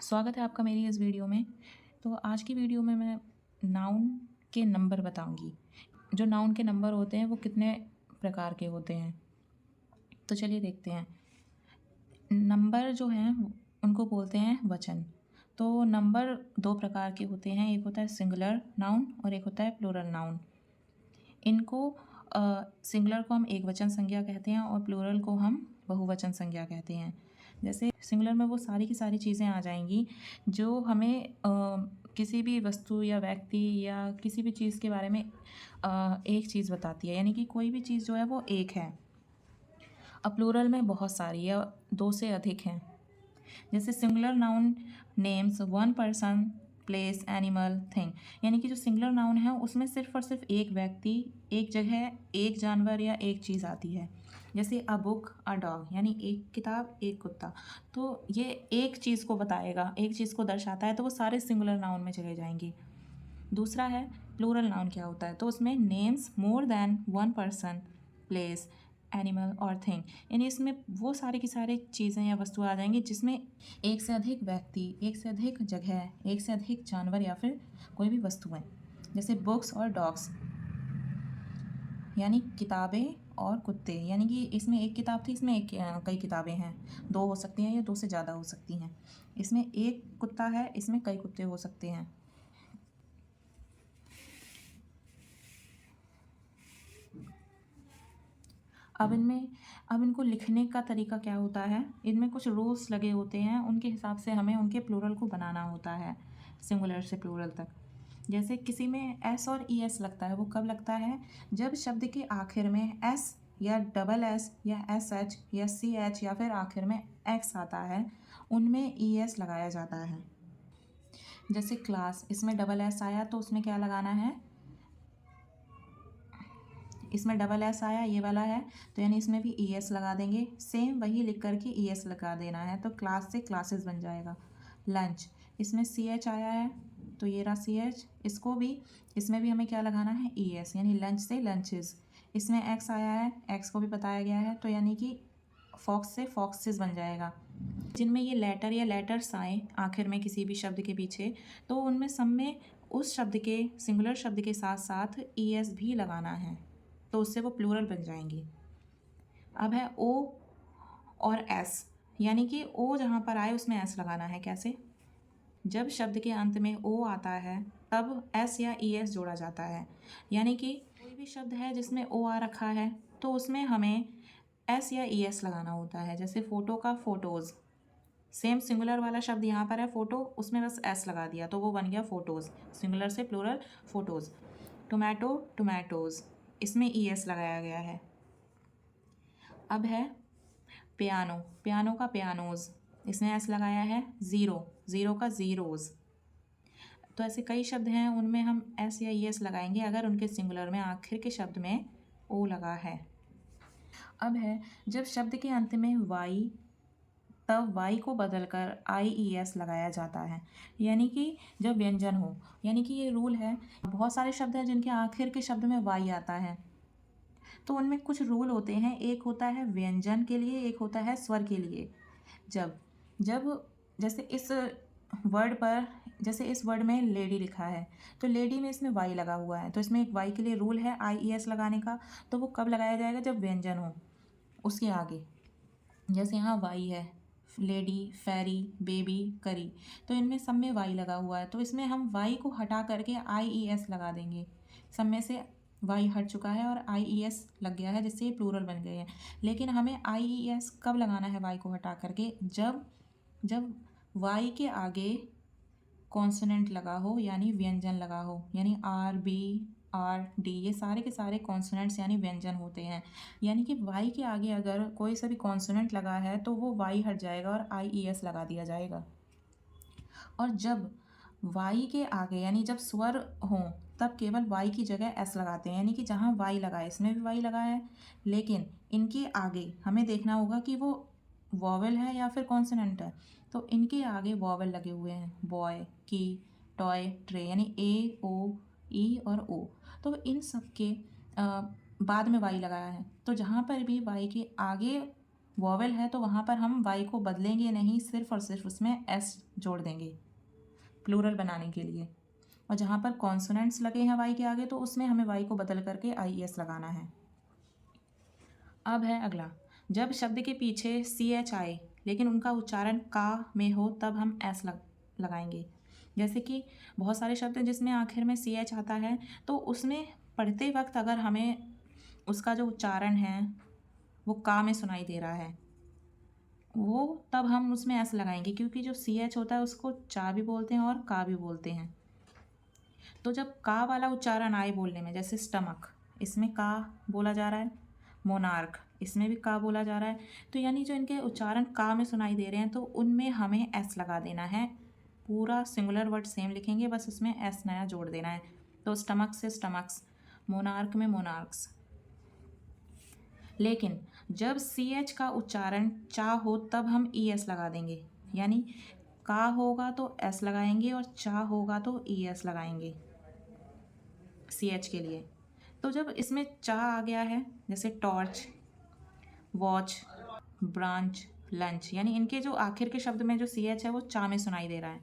स्वागत है आपका मेरी इस वीडियो में। तो आज की वीडियो में मैं नाउन के नंबर बताऊंगी। जो नाउन के नंबर होते हैं वो कितने प्रकार के होते हैं, तो चलिए देखते हैं। नंबर जो हैं उनको बोलते हैं वचन। तो नंबर दो प्रकार के होते हैं, एक होता है सिंगुलर नाउन और एक होता है प्लूरल नाउन। इनको सिंगुलर को हम एक वचन संज्ञा कहते हैं और प्लूरल को हम बहुवचन संज्ञा कहते हैं। जैसे सिंगुलर में वो सारी की सारी चीज़ें आ जाएंगी जो हमें किसी भी वस्तु या व्यक्ति या किसी भी चीज़ के बारे में एक चीज़ बताती है, यानी कि कोई भी चीज़ जो है वो एक है। अब प्लूरल में बहुत सारी या दो से अधिक हैं। जैसे singular noun names one person place animal thing, यानी कि जो सिंगुलर नाउन है उसमें सिर्फ और सिर्फ एक व्यक्ति, एक जगह, एक जानवर या एक चीज़ आती है। जैसे अ बुक अ डॉग, यानी एक किताब एक कुत्ता। तो ये एक चीज़ को बताएगा, एक चीज़ को दर्शाता है, तो वो सारे सिंगुलर नाउन में चले जाएंगे। दूसरा है प्लूरल नाउन क्या होता है, तो उसमें names more than one person place animal और थिंग, यानी इसमें वो सारे की सारे चीज़ें या वस्तु आ जाएंगी जिसमें एक से अधिक व्यक्ति, एक से अधिक जगह, एक से अधिक जानवर या फिर कोई भी वस्तुएं। जैसे बुक्स और डॉग्स, यानी किताबें और कुत्ते, यानी कि इसमें एक किताब थी, इसमें कई किताबें हैं। दो हो सकती हैं या दो से ज़्यादा हो सकती हैं। इसमें एक कुत्ता है, इसमें कई कुत्ते हो सकते हैं। अब इनको लिखने का तरीका क्या होता है, इनमें कुछ रूल्स लगे होते हैं, उनके हिसाब से हमें उनके प्लूरल को बनाना होता है सिंगुलर से प्लूरल तक। जैसे किसी में एस और ई एस लगता है, वो कब लगता है, जब शब्द के आखिर में एस या डबल एस या एस एच या सी एच या फिर आखिर में एक्स आता है, उनमें ई एस लगाया जाता है। जैसे क्लास, इसमें डबल एस आया तो उसमें क्या लगाना है, इसमें डबल एस आया, ये वाला है, तो यानी इसमें भी ई एस लगा देंगे। सेम वही लिख कर के ई एस लगा देना है, तो क्लास से क्लासेस बन जाएगा। लंच, इसमें सी एच आया है तो ये रहा सी एच, इसमें भी हमें क्या लगाना है, ई एस, यानी लंच से लंचेस। इसमें एक्स आया है, एक्स को भी बताया गया है, तो यानी कि फॉक्स से फॉक्सेस बन जाएगा। जिनमें ये लेटर या लेटर्स आए आखिर में किसी भी शब्द के पीछे, तो उनमें सब में उस शब्द के, सिंगुलर शब्द के साथ साथ ई एस भी लगाना है, तो उससे वो प्लूरल बन जाएंगी। अब है ओ और एस, यानी कि ओ जहाँ पर आए उसमें एस लगाना है। कैसे, जब शब्द के अंत में ओ आता है तब एस या ई एस जोड़ा जाता है, यानी कि कोई भी शब्द है जिसमें ओ आ रखा है तो उसमें हमें एस या ई एस लगाना होता है। जैसे फ़ोटो का फ़ोटोज़, सेम सिंगुलर वाला शब्द यहाँ पर है फ़ोटो, उसमें बस एस लगा दिया तो वो बन गया फ़ोटोज़, सिंगुलर से प्लूरल फ़ोटोज़। टोमेटो टोमेटोज़, इसमें ई एस लगाया गया है। अब है पियानो, पियानो का पियानोज़, इसमें एस लगाया है। ज़ीरो, ज़ीरो का ज़ीरोज़। तो ऐसे कई शब्द हैं, उनमें हम एस या ई एस लगाएंगे अगर उनके सिंगुलर में आखिर के शब्द में ओ लगा है। अब है जब शब्द के अंत में वाई, तब वाई को बदलकर आई ई एस लगाया जाता है, यानी कि जब व्यंजन हो, यानी कि ये रूल है। बहुत सारे शब्द हैं जिनके आखिर के शब्द में वाई आता है, तो उनमें कुछ रूल होते हैं। एक होता है व्यंजन के लिए, एक होता है स्वर के लिए। जब जब जैसे इस वर्ड में लेडी लिखा है, तो लेडी में इसमें वाई लगा हुआ है, तो इसमें एक वाई के लिए रूल है आई ई एस लगाने का। तो वो कब लगाया जाएगा, जब व्यंजन हो उसके आगे। जैसे यहाँ वाई है, लेडी, फेरी, बेबी, करी, तो इनमें सब में वाई लगा हुआ है, तो इसमें हम वाई को हटा करके आई ई एस लगा देंगे। सब में से वाई हट चुका है और आई ई एस लग गया है, जिससे ये प्लूरल बन गए हैं। लेकिन हमें आई ई एस कब लगाना है वाई को हटा करके, जब जब वाई के आगे कॉन्सोनेंट लगा हो, यानी व्यंजन लगा हो, यानी आर बी आर डी, ये सारे के सारे कॉन्सोनेंट्स यानी व्यंजन होते हैं। यानी कि वाई के आगे अगर कोई सा भी कॉन्सोनेंट लगा है तो वो वाई हट जाएगा और आई ई एस लगा दिया जाएगा। और जब वाई के आगे, यानी जब स्वर हों, तब केवल वाई की जगह एस लगाते हैं, यानी कि जहाँ वाई लगा है इसमें भी वाई लगा है, लेकिन इनके आगे हमें देखना होगा कि वो वॉवेल है या फिर कॉन्सोनेंट है। तो इनके आगे वॉवेल लगे हुए हैं, बॉय, की, टॉय, ट्रे, यानी ए ओ ई और ओ। तो इन सब के बाद में वाई लगाया है, तो जहाँ पर भी वाई के आगे वॉवेल है तो वहाँ पर हम वाई को बदलेंगे नहीं, सिर्फ और सिर्फ उसमें एस जोड़ देंगे प्लूरल बनाने के लिए। और जहाँ पर कॉन्सोनेंट्स लगे हैं वाई के आगे तो उसमें हमें वाई को बदल करके आई एस लगाना है। अब है अगला, जब शब्द के पीछे सी एच आए लेकिन उनका उच्चारण का में हो तब हम एस लगाएंगे। जैसे कि बहुत सारे शब्द हैं जिसमें आखिर में सी एच आता है, तो उसमें पढ़ते वक्त अगर हमें उसका जो उच्चारण है वो का में सुनाई दे रहा है, वो तब हम उसमें एस लगाएंगे, क्योंकि जो सी एच होता है उसको चा भी बोलते हैं और का भी बोलते हैं। तो जब का वाला उच्चारण आए बोलने में, जैसे स्टमक, इसमें का बोला जा रहा है, मोनार्क इसमें भी का बोला जा रहा है, तो यानी जो इनके उच्चारण का में सुनाई दे रहे हैं तो उनमें हमें एस लगा देना है। पूरा सिंगुलर वर्ड सेम लिखेंगे, बस उसमें एस नया जोड़ देना है। तो स्टमक से स्टमक्स, मोनार्क में मोनार्क्स। लेकिन जब सी एच का उच्चारण चा हो तब हम ई एस लगा देंगे, यानी का होगा तो एस लगाएंगे और चा होगा तो ई एस लगाएंगे सी एच के लिए। तो जब इसमें चा आ गया है, जैसे टॉर्च, वॉच, ब्रांच, लंच, यानी इनके जो आखिर के शब्द में जो सी एच है वो चा में सुनाई दे रहा है,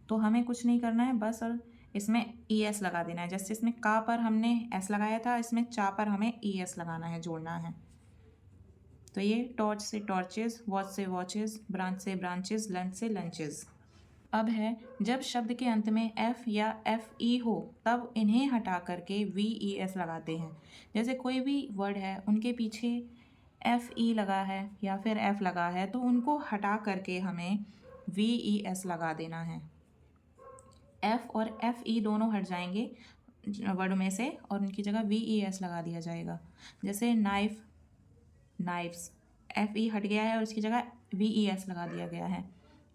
तो हमें कुछ नहीं करना है, बस और इसमें ई एस लगा देना है। जैसे इसमें का पर हमने एस लगाया था, इसमें चा पर हमें ई एस लगाना है, जोड़ना है। तो ये टॉर्च से टॉर्चेस, वॉच से वॉचेस, ब्रांच से ब्रांचेस, लंच से लंचेस। अब है, जब शब्द के अंत में एफ या एफ ई हो तब इन्हें हटा करके वी ई एस लगाते हैं। जैसे कोई भी वर्ड है उनके पीछे एफ ई लगा है या फिर एफ लगा है तो उनको हटा करके हमें वी ई एस लगा देना है। एफ और एफ ई दोनों हट जाएंगे वर्ड में से और उनकी जगह वी ई एस लगा दिया जाएगा। जैसे नाइफ, नाइफ्स, एफ ई हट गया है और उसकी जगह वी ई एस लगा दिया गया है।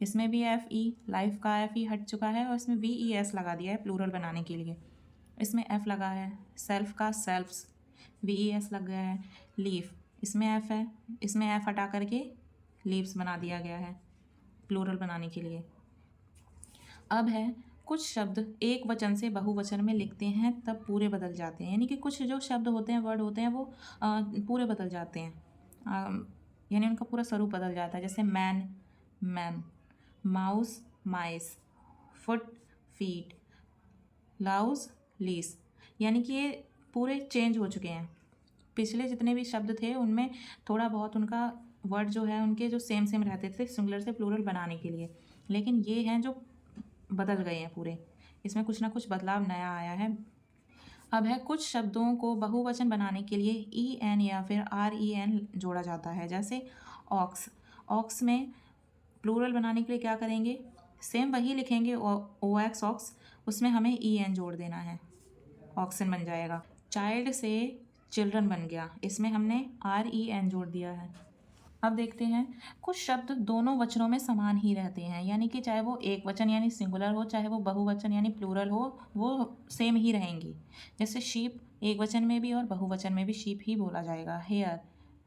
इसमें भी एफ ई, लाइफ का एफ ई हट चुका है और इसमें वी ई एस लगा दिया है प्लूरल बनाने के लिए। इसमें एफ लगा है, सेल्फ का सेल्फ्स, वी ई एस लग गया है। लीफ, इसमें एफ है, इसमें एफ हटा करके लीव्स बना दिया गया है प्लूरल बनाने के लिए। अब है, कुछ शब्द एक वचन से बहुवचन में लिखते हैं तब पूरे बदल जाते हैं, यानी कि कुछ जो शब्द होते हैं, वर्ड होते हैं, वो पूरे बदल जाते हैं, यानी उनका पूरा स्वरूप बदल जाता है। जैसे मैन, मैन, माउस, माइस, फुट, फीट, लाउस, लीस, यानी कि ये पूरे चेंज हो चुके हैं। पिछले जितने भी शब्द थे उनमें थोड़ा बहुत उनका वर्ड जो है उनके जो सेम सेम रहते थे सिंगुलर से प्लूरल बनाने के लिए, लेकिन ये हैं जो बदल गए हैं पूरे, इसमें कुछ ना कुछ बदलाव नया आया है। अब है, कुछ शब्दों को बहुवचन बनाने के लिए ई एन या फिर आर ई एन जोड़ा जाता है। जैसे ऑक्स, ऑक्स में प्लूरल बनाने के लिए क्या करेंगे, सेम वही लिखेंगे ओ एक्स ऑक्स, उसमें हमें ई एन जोड़ देना है, ऑक्सन बन जाएगा। चाइल्ड से चिल्ड्रन बन गया, इसमें हमने आर ई एन जोड़ दिया है। अब देखते हैं, कुछ शब्द दोनों वचनों में समान ही रहते हैं, यानी कि चाहे वो एक वचन यानी सिंगुलर हो, चाहे वो बहुवचन यानी प्लूरल हो, वो सेम ही रहेंगी। जैसे शीप, एक वचन में भी और बहुवचन में भी शीप ही बोला जाएगा। हेयर,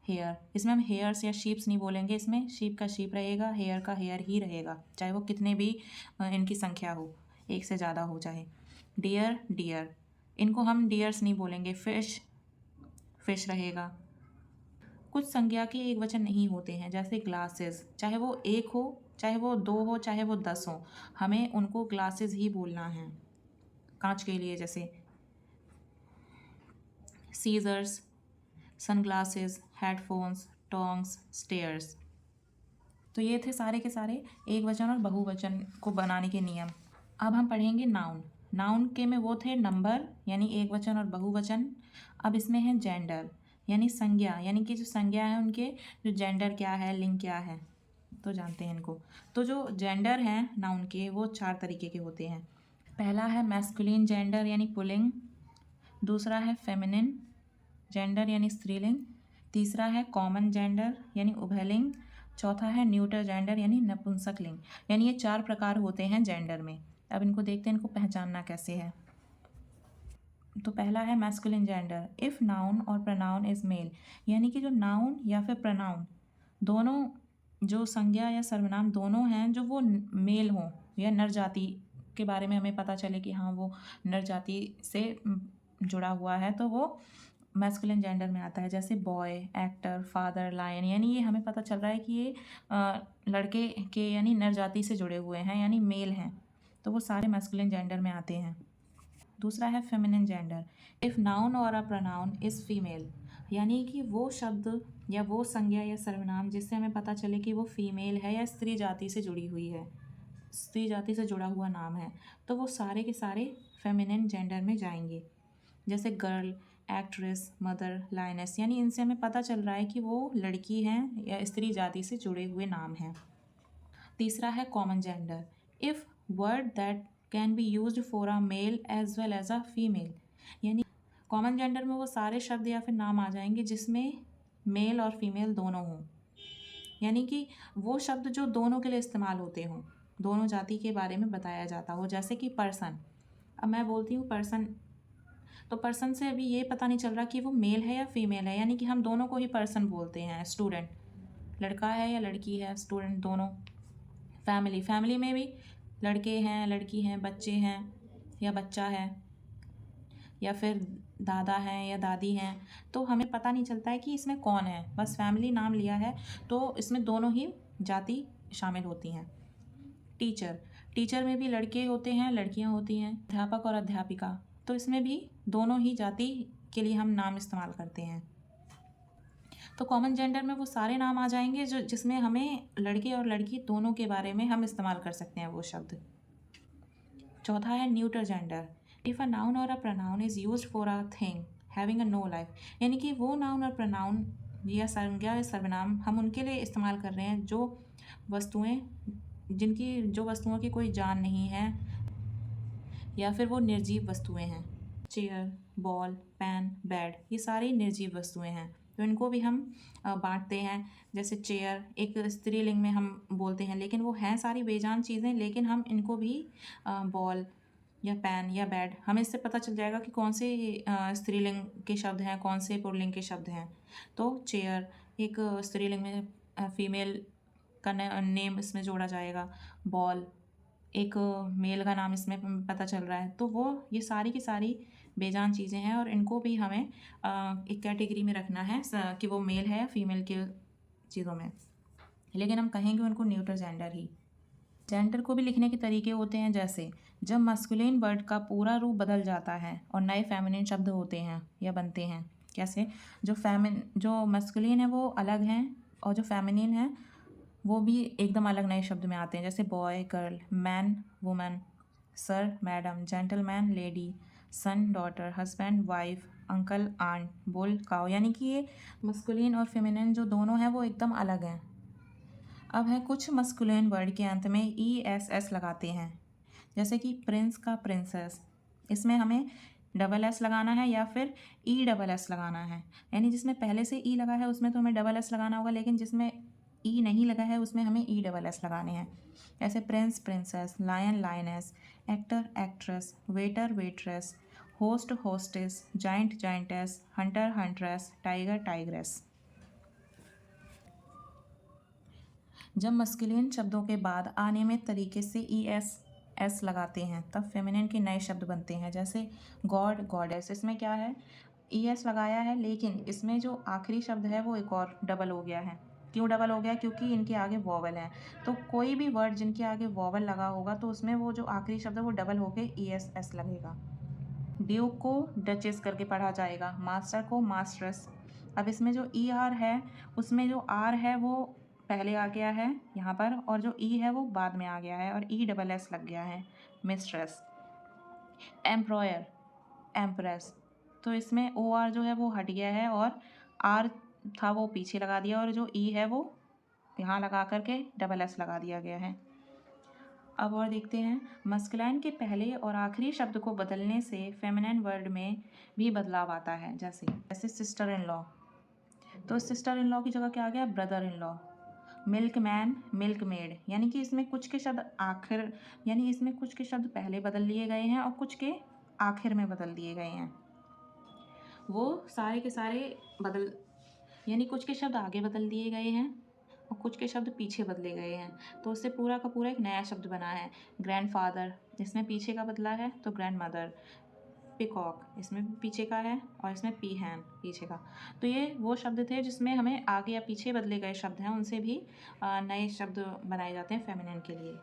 हेयर, इसमें हम हेयर्स या शीप्स नहीं बोलेंगे, इसमें शीप का शीप रहेगा, हेयर का हेयर ही रहेगा, चाहे वो कितने भी इनकी संख्या हो, एक से ज़्यादा हो चाहे। डियर, डियर, इनको हम डियर्स नहीं बोलेंगे। फिश, फिश रहेगा। कुछ संज्ञा के एक वचन नहीं होते हैं, जैसे ग्लासेस, चाहे वो एक हो, चाहे वो दो हो, चाहे वो 10 हो, हमें उनको ग्लासेस ही बोलना है कांच के लिए। जैसे scissors, sunglasses, headphones, tongs, stairs. तो ये थे सारे के सारे एक वचन और बहुवचन को बनाने के नियम। अब हम पढ़ेंगे नाउन। नाउन के में वो थे नंबर यानी एक वचन और बहुवचन। अब इसमें है जेंडर यानी संज्ञा, यानी कि जो संज्ञा है उनके जो जेंडर क्या है, लिंग क्या है, तो जानते हैं इनको। तो जो जेंडर हैं नाउन के वो 4 तरीके के होते हैं। पहला है मैस्कुलिन जेंडर यानी पुल्लिंग, दूसरा है फेमिनिन जेंडर यानी स्त्रीलिंग, तीसरा है कॉमन जेंडर यानी उभयलिंग, चौथा है न्यूटर जेंडर यानी नपुंसकलिंग। यानी ये 4 प्रकार होते हैं जेंडर में। अब इनको देखते हैं, इनको पहचानना कैसे है। तो पहला है मैस्कुलिन जेंडर, इफ़ नाउन और प्रनाउन इज़ मेल, यानी कि जो नाउन या फिर प्रनाउन दोनों, जो संज्ञा या सर्वनाम दोनों हैं, जो वो मेल हों या नर जाति के बारे में हमें पता चले कि हाँ वो नर जाति से जुड़ा हुआ है, तो वो मैस्कुलिन जेंडर में आता है, जैसे बॉय, एक्टर, फादर, लायन, यानी ये हमें पता चल रहा है कि ये लड़के के यानी नर जाति से जुड़े हुए हैं, यानी मेल हैं, तो वो सारे मैस्कुलिन जेंडर में आते हैं। दूसरा है फेमिनिन जेंडर। इफ़ नाउन और अ प्रोनाउन इज़ फीमेल, यानी कि वो शब्द या वो संज्ञा या सर्वनाम जिससे हमें पता चले कि वो फीमेल है या स्त्री जाति से जुड़ी हुई है, स्त्री जाति से जुड़ा हुआ नाम है, तो वो सारे के सारे फेमिनिन जेंडर में जाएंगे। जैसे गर्ल, एक्ट्रेस, मदर, लाइनेस, यानी इनसे हमें पता चल रहा है कि वो लड़की हैं या स्त्री जाति से जुड़े हुए नाम हैं। तीसरा है common gender. If word that can be used for a male as well as a female, यानी कॉमन जेंडर में वो सारे शब्द या फिर नाम आ जाएंगे जिसमें मेल और फीमेल दोनों हों, यानी कि वो शब्द जो दोनों के लिए इस्तेमाल होते हों, दोनों जाति के बारे में बताया जाता हो। जैसे कि पर्सन, अब मैं बोलती हूँ पर्सन, तो पर्सन से अभी ये पता नहीं चल रहा कि वो मेल है या फीमेल है, यानी कि हम दोनों को ही पर्सन बोलते हैं। स्टूडेंट, लड़का है या लड़की है, स्टूडेंट दोनों। फैमिली, फैमिली में भी लड़के हैं, लड़की हैं, बच्चे हैं या बच्चा है, या फिर दादा हैं या दादी हैं, तो हमें पता नहीं चलता है कि इसमें कौन है, बस फैमिली नाम लिया है तो इसमें दोनों ही जाति शामिल होती हैं। टीचर, टीचर में भी लड़के होते हैं, लड़कियां होती हैं। अध्यापक और अध्यापिका, तो इसमें भी दोनों ही जाति के लिए हम नाम इस्तेमाल करते हैं। तो कॉमन जेंडर में वो सारे नाम आ जाएंगे जो जिसमें हमें लड़के और लड़की दोनों के बारे में हम इस्तेमाल कर सकते हैं वो शब्द। चौथा है neuter gender. If a noun और a pronoun is used for a thing having a no life, यानी कि वो नाउन और प्रोनाउन या संज्ञा या सर्वनाम हम उनके लिए इस्तेमाल कर रहे हैं जो वस्तुएं, जिनकी जो वस्तुओं की कोई जान नहीं है या फिर वो निर्जीव वस्तुएं हैं। चेयर, बॉल, पेन, बेड, ये सारी निर्जीव वस्तुएं हैं, तो इनको भी हम बांटते हैं। जैसे चेयर एक स्त्रीलिंग में हम बोलते हैं, लेकिन वो हैं सारी बेजान चीज़ें, लेकिन हम इनको भी बॉल या पेन या बेड, हमें इससे पता चल जाएगा कि कौन से स्त्रीलिंग के शब्द हैं, कौन से पुल्लिंग के शब्द हैं। तो चेयर एक स्त्रीलिंग में फीमेल का नेम इसमें जोड़ा जाएगा। बॉल एक मेल का नाम इसमें पता चल रहा है। तो वो ये सारी की सारी बेजान चीज़ें हैं और इनको भी हमें एक कैटेगरी में रखना है कि वो मेल है या फीमेल के चीज़ों में, लेकिन हम कहेंगे उनको न्यूट्रल जेंडर ही। जेंडर को भी लिखने के तरीके होते हैं, जैसे जब मस्कुलिन वर्ड का पूरा रूप बदल जाता है और नए फेमिनिन शब्द होते हैं या बनते हैं। कैसे? जो मस्कुलिन है वो अलग हैं और जो फेमिनिन है वो भी एकदम अलग नए शब्द में आते हैं। जैसे boy, girl, man, woman, sir, madam, gentleman, lady, son, daughter, husband, wife, uncle, aunt, bull, cow, यानी कि ये मस्कुलिन और फेमिनिन जो दोनों हैं वो एकदम अलग हैं। अब है कुछ मस्कुलिन वर्ड के अंत में ई एस एस लगाते हैं, जैसे कि प्रिंस का प्रिंसेस, इसमें हमें डबल एस लगाना है या फिर ई डबल एस लगाना है, यानी जिसमें पहले से ई लगा है उसमें तो हमें डबल एस लगाना होगा, लेकिन जिसमें ई नहीं लगा है उसमें हमें ई डबल एस लगाने हैं। ऐसे prince, princess, lion, lioness, actor, actress, waiter, waitress, host, hostess, giant, giantess, hunter, huntress, tiger, tigress. जब मस्कुलिन शब्दों के बाद अनियमित तरीके से ई एस एस लगाते हैं तब फेमिनिन के नए शब्द बनते हैं। जैसे गॉड, गॉडेस, इसमें क्या है, ई एस लगाया है, लेकिन इसमें जो आखिरी शब्द है वो एक और डबल हो गया है। क्यों डबल हो गया? क्योंकि इनके आगे वॉवल है। तो कोई भी वर्ड जिनके आगे वॉवल लगा होगा तो उसमें वो जो आखिरी शब्द है वो डबल होके ई एस एस लगेगा। ड्यूक को डचेस करके पढ़ा जाएगा, मास्टर को मास्टर्स। अब इसमें जो ई आर है उसमें जो आर है वो पहले आ गया है यहाँ पर, और जो ई है वो बाद में आ गया है और ई डबल एस लग गया है, मिस्ट्रेस। एम्प्लॉयर, एम्प्रेस, तो इसमें ओ आर जो है वो हट गया है और आर था वो पीछे लगा दिया और जो ई है वो यहाँ लगा करके डबल एस लगा दिया गया है। अब और देखते हैं, मस्कुलाइन के पहले और आखिरी शब्द को बदलने से फेमिनिन वर्ड में भी बदलाव आता है। जैसे सिस्टर इन लॉ, तो सिस्टर इन लॉ की जगह क्या आ गया, brother in law. Milk man, milk made, यानी कि इसमें कुछ के शब्द आखिर, यानी इसमें कुछ के शब्द पहले बदल लिए गए हैं और कुछ के आखिर में बदल दिए गए हैं। वो सारे के सारे बदल, यानी कुछ के शब्द आगे बदल दिए गए हैं और कुछ के शब्द पीछे बदले गए हैं, तो उससे पूरा का पूरा एक नया शब्द बना है। ग्रैंडफादर, जिसमें पीछे का बदला है तो ग्रैंड मदर। पिकॉक, इसमें भी पीछे का है और इसमें पीहैन पीछे का। तो ये वो शब्द थे जिसमें हमें आगे या पीछे बदले गए शब्द हैं, उनसे भी नए शब्द बनाए जाते हैं फेमिनिन के लिए।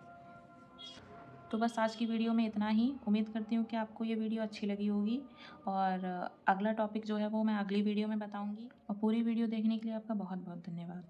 तो बस आज की वीडियो में इतना ही। उम्मीद करती हूँ कि आपको ये वीडियो अच्छी लगी होगी, और अगला टॉपिक जो है वो मैं अगली वीडियो में बताऊँगी। और पूरी वीडियो देखने के लिए आपका बहुत बहुत धन्यवाद।